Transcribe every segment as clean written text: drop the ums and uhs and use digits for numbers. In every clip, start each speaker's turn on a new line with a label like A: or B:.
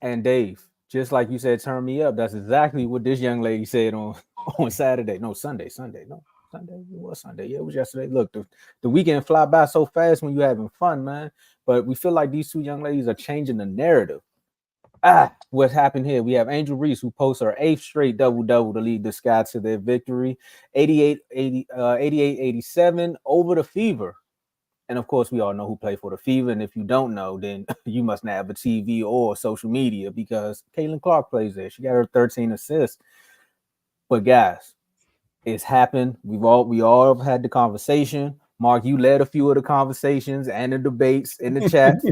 A: And Dave, just like you said, turn me up. That's exactly what this young lady said on on Saturday. No, Sunday. No, Sunday. It was Sunday. Yeah, it was yesterday. Look, the weekend fly by so fast when you're having fun, man. But we feel like these two young ladies are changing the narrative. What happened here? We have Angel Reese, who posts her eighth straight double-double to lead the Sky to their victory, 88-87 over the Fever. And of course, we all know who played for the Fever. And if you don't know, then you must not have a TV or social media because Caitlin Clark plays there. She got her 13 assists. But guys, it's happened. We all have had the conversation. Mark, you led a few of the conversations and the debates in the chats.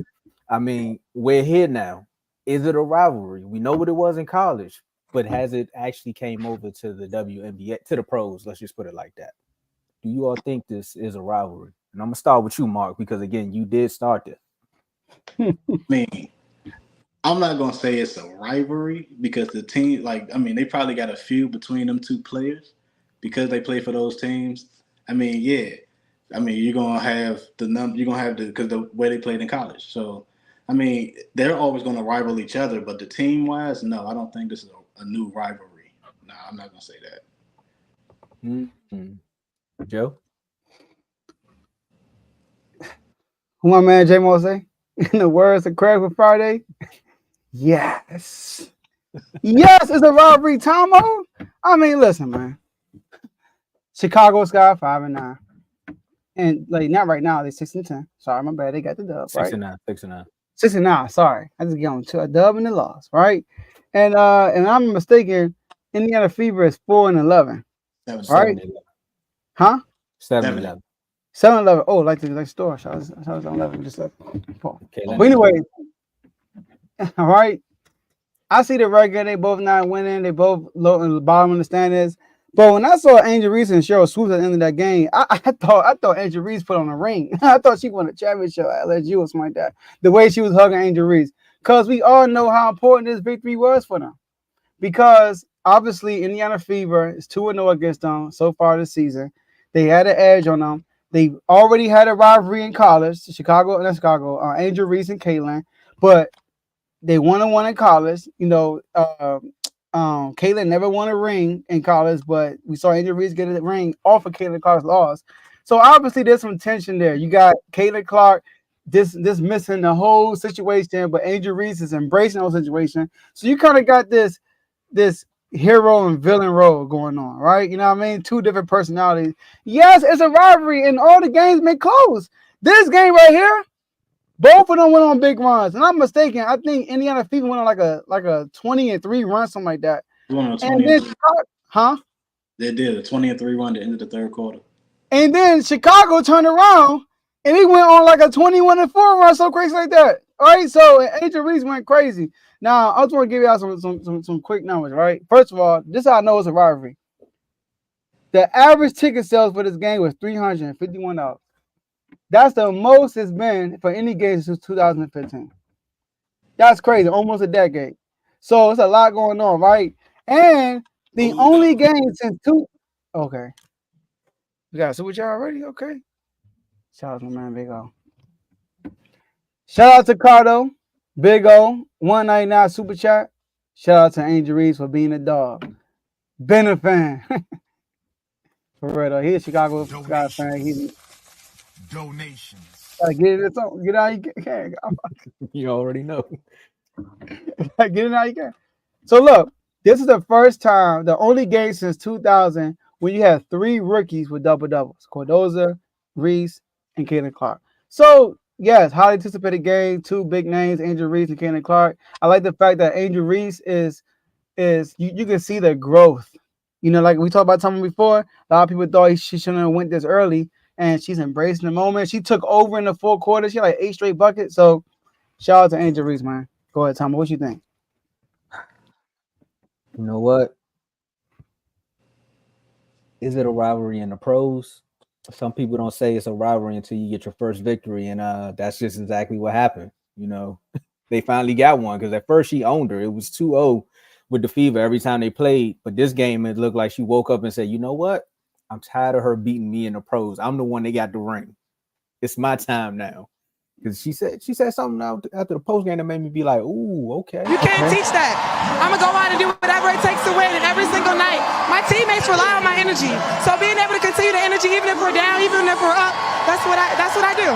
A: I mean, we're here now. Is it a rivalry? We know what it was in college, but has it actually came over to the WNBA, to the pros? Let's just put it like that. Do you all think this is a rivalry? And I'm gonna start with you, Mark, because again, you did start this.
B: I mean, I'm not gonna say it's a rivalry because the team, like, I mean, they probably got a few between them two players because they play for those teams. I mean, yeah, I mean, you're gonna have the because the way they played in college. So, I mean, they're always gonna rival each other. But the team wise, no, I don't think this is a new rivalry. No, I'm not gonna say that.
A: Mm-hmm. Joe,
C: Who my man J Mo say? In the words of Craig for Friday, yes. Yes, it's a rivalry, Tomo. I mean, listen, man. Chicago Sky 5-9. And like not right now, they're 6-10. Sorry, my bad. They got the dub,
A: six
C: right?
A: and nine, 6 and 9.
C: 6-9. Sorry. I just get on to a dub and a loss, right? And I'm mistaken, Indiana Fever is 4-11,
B: Seven,
C: right?
A: 7-11.
C: Huh?
B: 7.
A: 7-11.
C: 7-11. Oh, like the store. So I was 11, just like 4.
A: Okay,
C: But anyway, all right. I see the record. They both not winning. They both low in the bottom of the standings. But when I saw Angel Reese and Cheryl Swoops at the end of that game, I thought Angel Reese put on a ring. I thought she won a championship at LSU or something like that. The way she was hugging Angel Reese, because we all know how important this victory was for them. Because obviously Indiana Fever is 2-0 against them so far this season. They had an edge on them. They already had a rivalry in college, Angel Reese and Caitlin, but they won and won in college. Caitlin never won a ring in college, but we saw Angel Reese get a ring off of Caitlin Clark's loss. So obviously there's some tension there. You got Caitlin Clark dismissing the whole situation, but Angel Reese is embracing the whole situation. So you kind of got this hero and villain role going on, right? You know what I mean? Two different personalities. Yes, it's a rivalry, and all the games may close. This game right here, both of them went on big runs, and I'm mistaken. I think Indiana Fever went on like a 20-3 run, something like that.
B: They won a
C: And
B: 20 and
C: then,
B: 3.
C: huh?
B: They did a 20-3 run at the end of the third quarter.
C: And then Chicago turned around and he went on like a 21-4 run, so crazy like that. All right, so Angel Reese went crazy. Now I just want to give y'all some quick numbers, right? First of all, this is how I know it's a rivalry. The average ticket sales for this game was $351. That's the most it's been for any game since 2015. That's crazy, almost a decade. So it's a lot going on, right? And the only game since two. Okay, you got a super chat already? Okay. Shout out to my man Big O. Shout out to Cardo, Big O, 199 super chat. Shout out to Angel Reese for being a dog. Been a fan. For real though. He's a Chicago Sky fan. He's
D: Donations.
C: gotta get it on. Get out you can.
A: You already know.
C: Get it out you can. So look, this is the first time, the only game since 2000 when you have three rookies with double doubles: Cordoza, Reese, and Caitlin Clark. So yes, highly anticipated game. Two big names, Angel Reese and Caitlin Clark. I like the fact that Angel Reese is you can see the growth. You know, like we talked about something before. A lot of people thought she shouldn't have went this early, and she's embracing the moment. She took over in the fourth quarter. She had like 8 straight buckets. So shout out to Angel Reese, man. Go ahead, Tom. What you think?
A: You know what? Is it a rivalry in the pros? Some people don't say it's a rivalry until you get your first victory, and that's just exactly what happened. You know, they finally got one because at first she owned her. It was 2-0 with the Fever every time they played, but this game it looked like she woke up and said, "You know what? I'm tired of her beating me in the pros. I'm the one that got the ring. It's my time now." Because she said something out after the post game that made me be like, ooh, okay.
D: You can't teach that. I'm going to go out and do whatever it takes to win every single night. My teammates rely on my energy. So being able to continue the energy, even if we're down, even if we're up, that's what I do.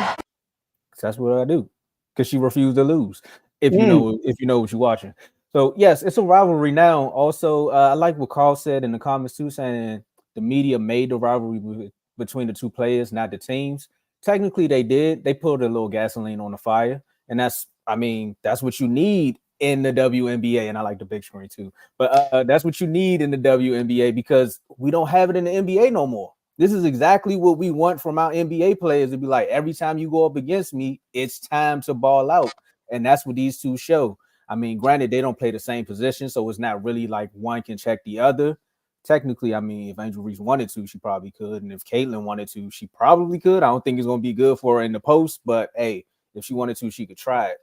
A: That's what I do. Because she refused to lose. If you know what you're watching. So yes, it's a rivalry now. Also, I like what Carl said in the comments too, saying the media made the rivalry between the two players, not the teams. Technically, they did. They poured a little gasoline on the fire, and that's what you need in the WNBA. And I like the big screen too, but that's what you need in the WNBA because we don't have it in the NBA no more. This is exactly what we want from our NBA players to be like. Every time you go up against me, it's time to ball out, and that's what these two show. I mean, granted, they don't play the same position, so it's not really like one can check the other. Technically, I mean, if Angel Reese wanted to, she probably could. And if Caitlin wanted to, she probably could. I don't think it's going to be good for her in the post, but hey, if she wanted to, she could try it.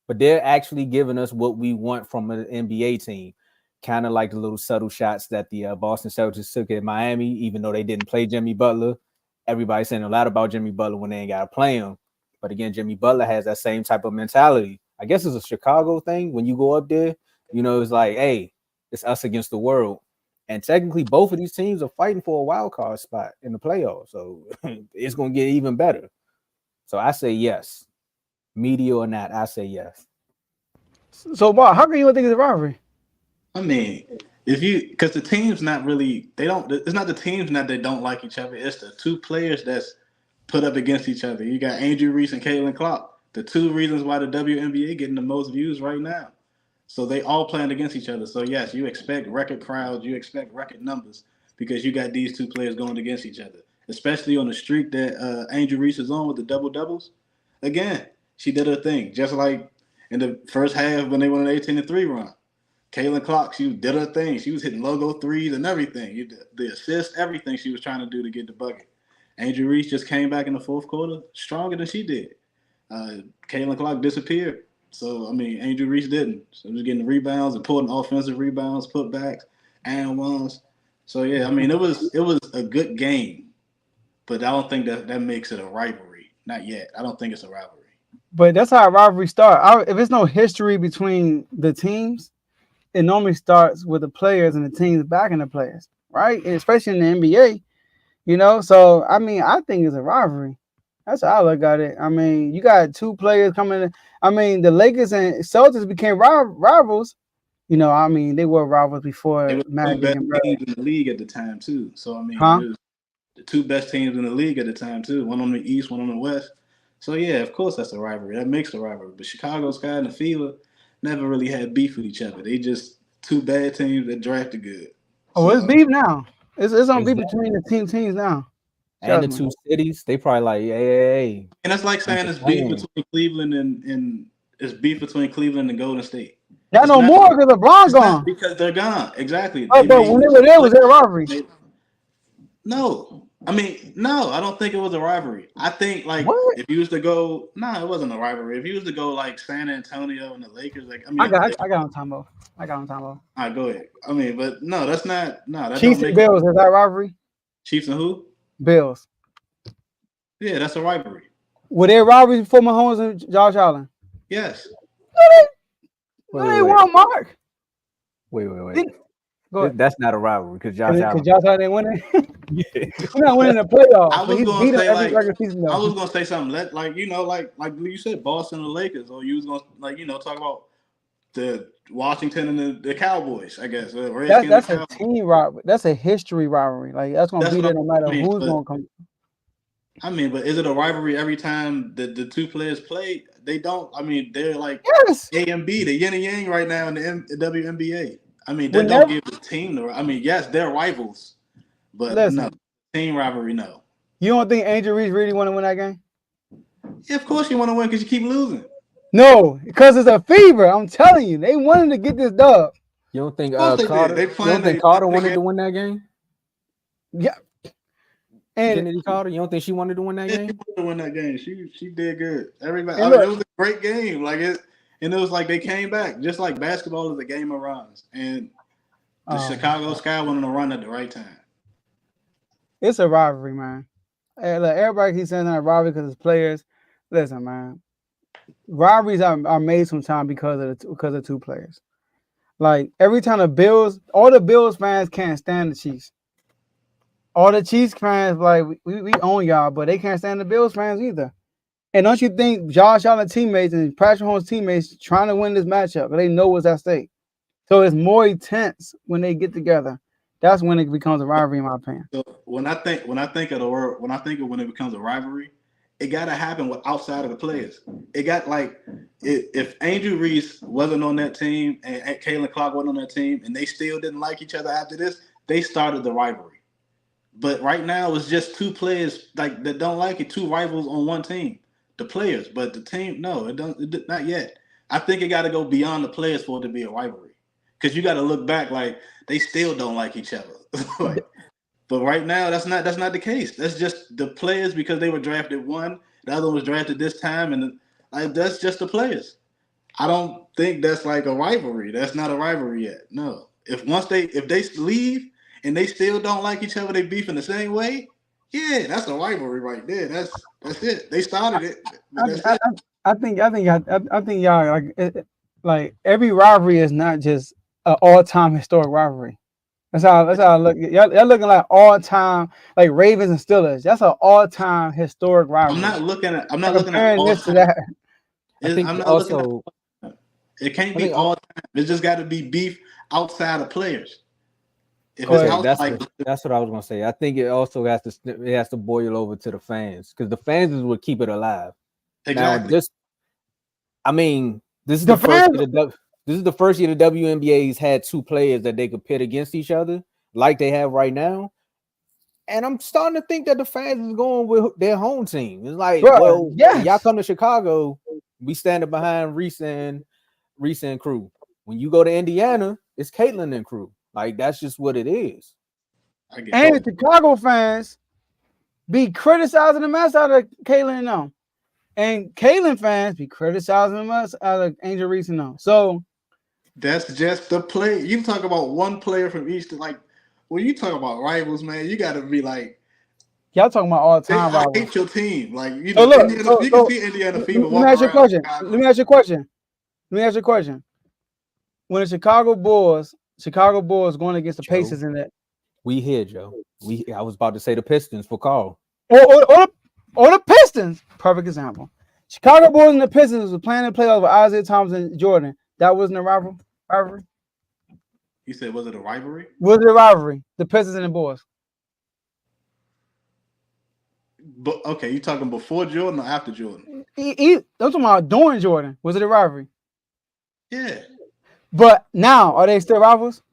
A: But they're actually giving us what we want from an NBA team. Kind of like the little subtle shots that the Boston Celtics took at Miami, even though they didn't play Jimmy Butler. Everybody's saying a lot about Jimmy Butler when they ain't got to play him. But again, Jimmy Butler has that same type of mentality. I guess it's a Chicago thing. When you go up there, it's like, hey, it's us against the world. And technically, both of these teams are fighting for a wild card spot in the playoffs. So it's going to get even better. So I say yes. Media or not, I say yes.
C: So, Bob, how can you think it's a rivalry?
B: I mean, because the team's not really, it's not the teams that they don't like each other. It's the two players that's put up against each other. You got Angel Reese and Caitlin Clark. The two reasons why the WNBA getting the most views right now. So they all playing against each other. So yes, you expect record crowds, you expect record numbers because you got these two players going against each other. Especially on the streak that Angel Reese is on with the double-doubles. Again, she did her thing. Just like in the first half when they went an 18-3 run. Caitlin Clark, she did her thing. She was hitting logo threes and everything. The assist, everything she was trying to do to get the bucket. Angel Reese just came back in the fourth quarter stronger than she did. Caitlin Clark disappeared. So, I mean, Angel Reese didn't. So, he was getting rebounds, important offensive rebounds, putbacks, and ones. So, yeah, I mean, it was a good game. But I don't think that makes it a rivalry. Not yet. I don't think it's a rivalry.
C: But that's how a rivalry starts. If there's no history between the teams, it normally starts with the players and the teams backing the players, right? And especially in the NBA, So, I mean, I think it's a rivalry. That's how I look at it. I mean, you got two players coming in. I mean, the Lakers and Celtics became rivals. I mean, they were rivals before
B: They were
C: Magic
B: the two
C: and
B: best teams in the league at the time, too. So, I mean,
C: Huh?
B: it was the two best teams in the league at the time, too. One on the East, one on the West. So, yeah, of course that's a rivalry. That makes a rivalry. But Chicago Sky and the Fever never really had beef with each other. They just two bad teams that drafted good.
C: Oh, it's beef now. It's on beef
A: Exactly.
C: between the teams now.
A: And the
C: Trust me.
A: two cities, they probably like, hey.
B: And that's like saying it's beef between Cleveland and it's beef between Cleveland and Golden State.
C: Not no more because LeBron gone.
B: Because they're gone. Exactly.
C: But when they were there, was there a rivalry?
B: No. I mean, no, I don't think it was a rivalry. I think if you was to go, it wasn't a rivalry. If you was to go like San Antonio and the Lakers, I got
C: on Tomo. All
B: right, go ahead. I mean, but no, that's not that
C: Chiefs and Bills, is that a rivalry?
B: Chiefs and who?
C: Bills.
B: Yeah, that's a rivalry.
C: Were there rivalries before Mahomes and Josh Allen?
B: Yes.
C: They won, Mark.
A: Wait.
C: Go ahead.
A: That's not a rivalry because Josh Allen
C: didn't win it.
A: Yeah.
C: We're not winning the playoffs.
B: I was gonna say something. Like you said, Boston and the Lakers, or you was gonna talk about the Washington and the Cowboys. I guess
C: that's a team rivalry. That's a history rivalry. Like that's gonna be there no matter who's gonna come.
B: I mean, but is it a rivalry every time the two players play? They don't. I mean, they're like A and B, the yin and yang right now in the WNBA. I mean, they don't give the team the. I mean, yes, they're rivals, but no team rivalry. No.
C: You don't think Angel Reese really want to win that game?
B: Yeah, of course you want to win because you keep losing.
C: No, because it's a fever. I'm telling you, they wanted to get this dub.
A: You don't think Carter wanted to win that game?
C: Yeah. And
A: Kennedy Carter, you don't think she wanted to win that game?
B: She wanted to win that game. She did good. Everybody, it was a great game. And it was like they came back. Just like basketball is a game of runs. And the Chicago Sky went on a run at the right time.
C: It's a rivalry, man. Hey, look, everybody keeps saying it's a rivalry because it's players. Listen, man. rivalries are made sometimes because of two players. Like every time all the Bills fans can't stand the Chiefs. All the Chiefs fans like we own y'all, but they can't stand the Bills fans either. And don't you think Josh Allen teammates and Patrick Mahomes teammates trying to win this matchup, but they know what's at stake. So it's more intense when they get together. That's when it becomes a rivalry, in my opinion.
B: So when I think of the word, when it becomes a rivalry, it gotta happen outside of the players. It got like if Andrew Reese wasn't on that team and Kalen Clark wasn't on that team, and they still didn't like each other after this, they started the rivalry. But right now it's just two players like that don't like it, two rivals on one team. The players, but the team, no, not yet. I think it got to go beyond the players for it to be a rivalry, because you got to look back like they still don't like each other. Like, but right now, that's not the case. That's just the players because they were drafted one, the other one was drafted this time, and that's just the players. I don't think that's like a rivalry. That's not a rivalry yet. No. If they leave and they still don't like each other, they beef in the same way. Yeah, that's a rivalry right there. That's it. They started it.
C: I think y'all like every rivalry is not just an all-time historic rivalry. That's how I look. Y'all looking like all-time like Ravens and Steelers. That's an all-time historic rivalry.
B: I'm not looking at all
C: this to that.
B: It can't be all time. It's just got to be beef outside of players.
A: That's what I was gonna say. I think it also has to boil over to the fans, because the fans is what keep it alive.
B: Exactly.
A: Now, this is the first year the WNBA's had two players that they could pit against each other like they have right now. And I'm starting to think that the fans is going with their home team. It's like, when y'all come to Chicago, we standing behind Reese and crew. When you go to Indiana, it's Caitlin and crew. Like, that's just what it is.
C: And the Chicago fans be criticizing the mess out of Caitlin and them. And Caitlin fans be criticizing the mess out of Angel Reese and them. So
B: that's just the play. You talk about one player from each. Like, when you talk about rivals, man, you got to be like,
C: y'all talking about all time rivals.
B: I hate your team. Like, you know, you can see Indiana fever.
C: Let me ask you a question. When the Chicago Bulls going against the Pacers in that.
A: We here, Joe. I was about to say the Pistons for Carl.
C: Or the Pistons. Perfect example. Chicago Bulls and the Pistons was playing in the playoffs with Isaiah Thomas and Jordan. That wasn't a rivalry?
B: You said, was it a rivalry?
C: Was it a rivalry? The Pistons and the Bulls.
B: But okay, you talking before Jordan or after Jordan?
C: I'm talking about during Jordan. Was it a rivalry?
B: Yeah.
C: But now, are they still rivals?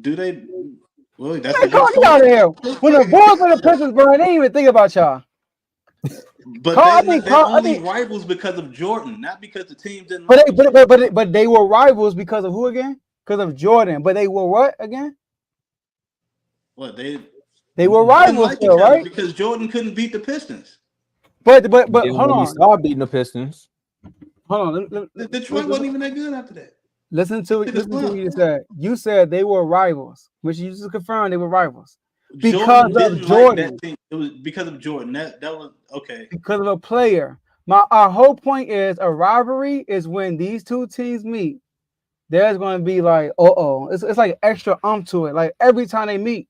B: Do they? Well, that's
C: get out of here. When the Bulls and the Pistons, bro, they didn't even think about y'all.
B: But they're only rivals because of Jordan, not because the team didn't.
C: But they were rivals because of who again? Because of Jordan. But they were what again?
B: What
C: they were rivals, still, right?
B: Because Jordan couldn't beat the Pistons.
C: But hold on.
A: He started beating the Pistons.
C: Hold on.
B: Detroit wasn't even that good after that.
C: Listen to what you said. You said they were rivals, which you just confirmed they were rivals. Because of Jordan.
B: It was because of Jordan. That was okay.
C: Because of a player. Our whole point is a rivalry is when these two teams meet. There's going to be like, it's like extra to it. Like every time they meet,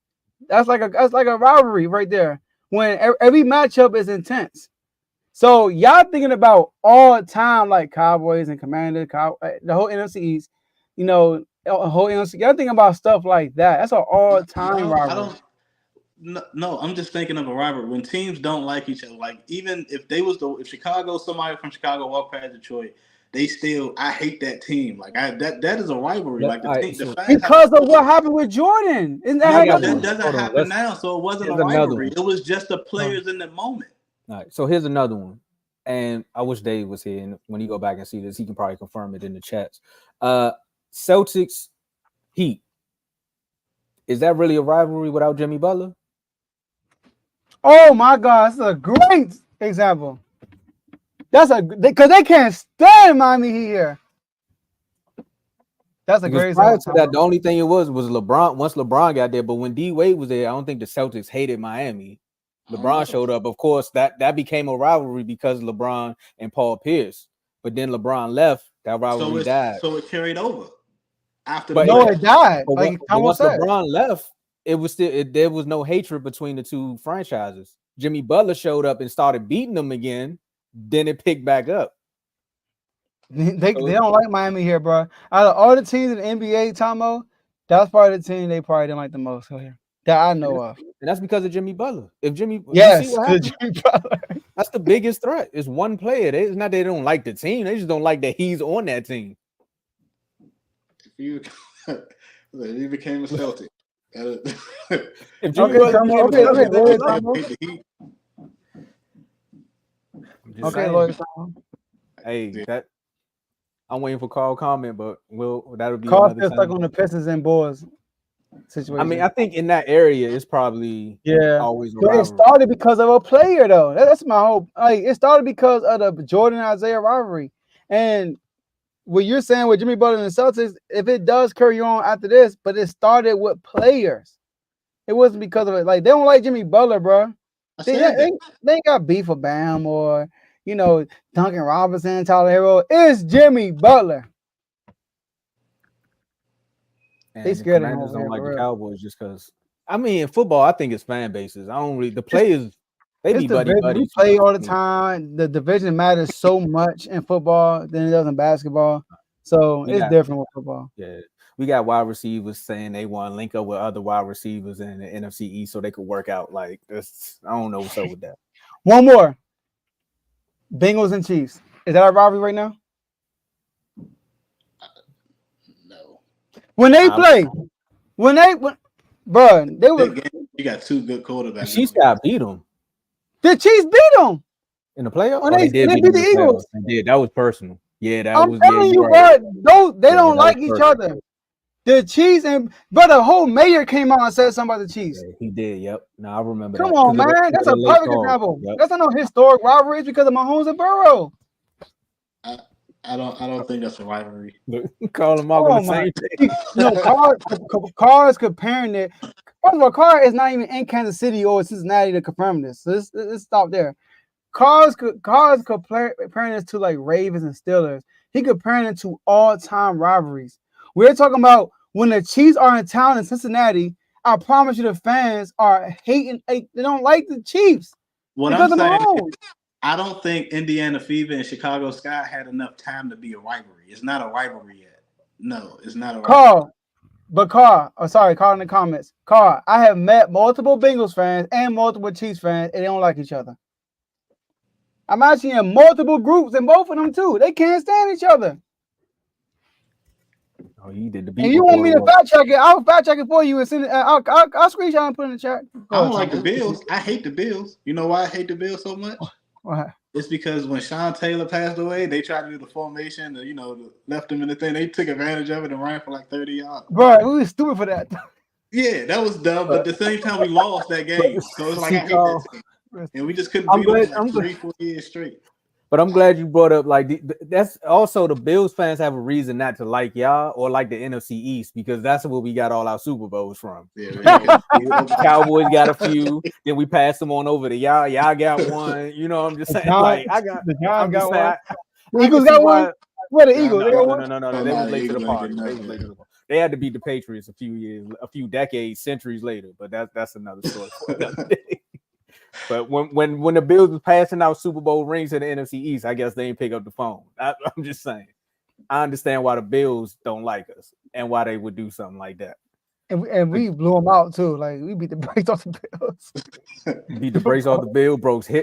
C: that's like a rivalry right there. When every matchup is intense. So y'all thinking about all time like Cowboys and Commanders, the whole NFC East, you know, the whole NFC. Y'all thinking about stuff like that. That's an all-time rivalry.
B: No, I'm just thinking of a rivalry when teams don't like each other. Like even if somebody from Chicago walked past Detroit, they still, I hate that team. Like that is a rivalry. Like
C: because of what happened with Jordan.
B: That doesn't happen now, so it wasn't a rivalry. It was just the players in the moment.
A: All right, so here's another one, and I wish Dave was here. And when he go back and see this, he can probably confirm it in the chats. Celtics, Heat. Is that really a rivalry without Jimmy Butler?
C: Oh my God, that's a great example. Because they can't stand Miami here. That's a great example.
A: To that, the only thing it was LeBron. Once LeBron got there, but when D Wade was there, I don't think the Celtics hated Miami. LeBron showed up. Of course, that became a rivalry because of LeBron and Paul Pierce. But then LeBron left. That rivalry died.
B: So it carried over after.
C: But no, it died.
A: But,
C: like
A: but once LeBron left, it was still there was no hatred between the two franchises. Jimmy Butler showed up and started beating them again. Then it picked back up.
C: They don't like Miami here, bro. Out of all the teams in the NBA, Tomo, that's probably the team they probably didn't like the most here that I know of.
A: And that's because of Jimmy Butler. If Jimmy,
C: yes, Jimmy Butler.
A: That's the biggest threat. It's one player. It's not they don't like the team. They just don't like that he's on that team.
B: If you became a Celtic.
A: If Jimmy
C: Lloyd.
A: Hey, that I'm waiting for Carl comment, but that'll be
C: Carl still stuck on the Pistons and Bulls situation.
A: I mean, I think in that area it's probably always.
C: But it started because of a player, though. That's my hope. Like it started because of the Jordan Isaiah rivalry, and what you're saying with Jimmy Butler and the Celtics, if it does carry on after this, but it started with players. It wasn't because of it. Like they don't like Jimmy Butler, bro. They ain't got beef with Bam or Duncan Robinson, Tyler Hero. It's Jimmy Butler.
A: And
C: they scared
A: him. Don't like the Cowboys just because. I mean, in football, I think it's fan bases. I don't really the players. They be buddy.
C: We play all the time. The division matters so much in football than it does in basketball. So it's different with football.
A: Yeah. We got wide receivers saying they want to link up with other wide receivers in the NFC East so they could work out like this. I don't know what's up with that.
C: One more. Bengals and Chiefs. Is that a rivalry right now?
B: No.
C: When they play, bro, they were.
B: You got two good quarterbacks.
A: The Chiefs got beat them.
C: The Chiefs beat them
A: in the playoffs.
C: They did beat the Eagles.
A: They did. That was personal. Yeah, that
C: I'm
A: was.
C: telling you, bro. They don't like each other. The Chiefs the whole mayor came out and said something about the Chiefs.
A: Yeah, he did. Yep. No, I remember.
C: Come on, man. That's a perfect example. Yep. That's not no historic rivalry. It's because of Mahomes and Burrow.
B: I don't think that's a rivalry.
A: Call them all on the same
C: thing. Carr is comparing it. First of all, Carr is not even in Kansas City or Cincinnati to confirm this. So let's stop there. Carr's comparing this to like Ravens and Steelers. He comparing it to all-time rivalries. We're talking about when the Chiefs are in town in Cincinnati. I promise you, the fans are hating. They don't like the Chiefs.
B: What I'm saying, I don't think Indiana Fever and Chicago Sky had enough time to be a rivalry. It's not a rivalry yet. No, it's not a rivalry.
C: Carl in the comments. Carl, I have met multiple Bengals fans and multiple Chiefs fans, and they don't like each other. I'm actually in multiple groups, and both of them too. They can't stand each other.
A: Oh, you did the
C: beat. And you want me to fact check it? I'll fact check it for you and send it. I'll screenshot and put it in the chat.
B: I don't like the Bills. I hate the Bills. You know why I hate the Bills so much?
C: Why?
B: It's because when Sean Taylor passed away, they tried to do the formation, left him in the thing. They took advantage of it and ran for like 30 yards.
C: Bro, we were stupid for that.
B: Yeah, that was dumb. But at the same time, we lost that game. So it's like I hate that team. And we just couldn't beat them for 3-4 years straight.
A: But I'm glad you brought up that's also the Bills fans have a reason not to like y'all or like the NFC East because that's where we got all our Super Bowls from.
B: Yeah,
A: Cowboys got a few, then we passed them on over to y'all. Y'all got one. I'm just saying. Like I got one.
C: The Eagles got one. What the Eagles?
A: No. They was late to the party. They had to beat the Patriots a few decades, centuries later. But that's another story for another day. But when the Bills was passing out Super Bowl rings to the NFC East, I guess they didn't pick up the phone. I'm just saying. I understand why the Bills don't like us and why they would do something like that.
C: And we blew them out too. Like we beat the brakes off the Bills.
A: Beat the brakes off the Bills,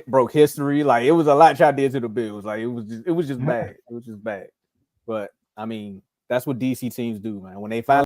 A: broke history. Like it was a lot y'all did to the Bills. Like it was just bad. It was just bad. But I mean, that's what DC teams do, man. When they finally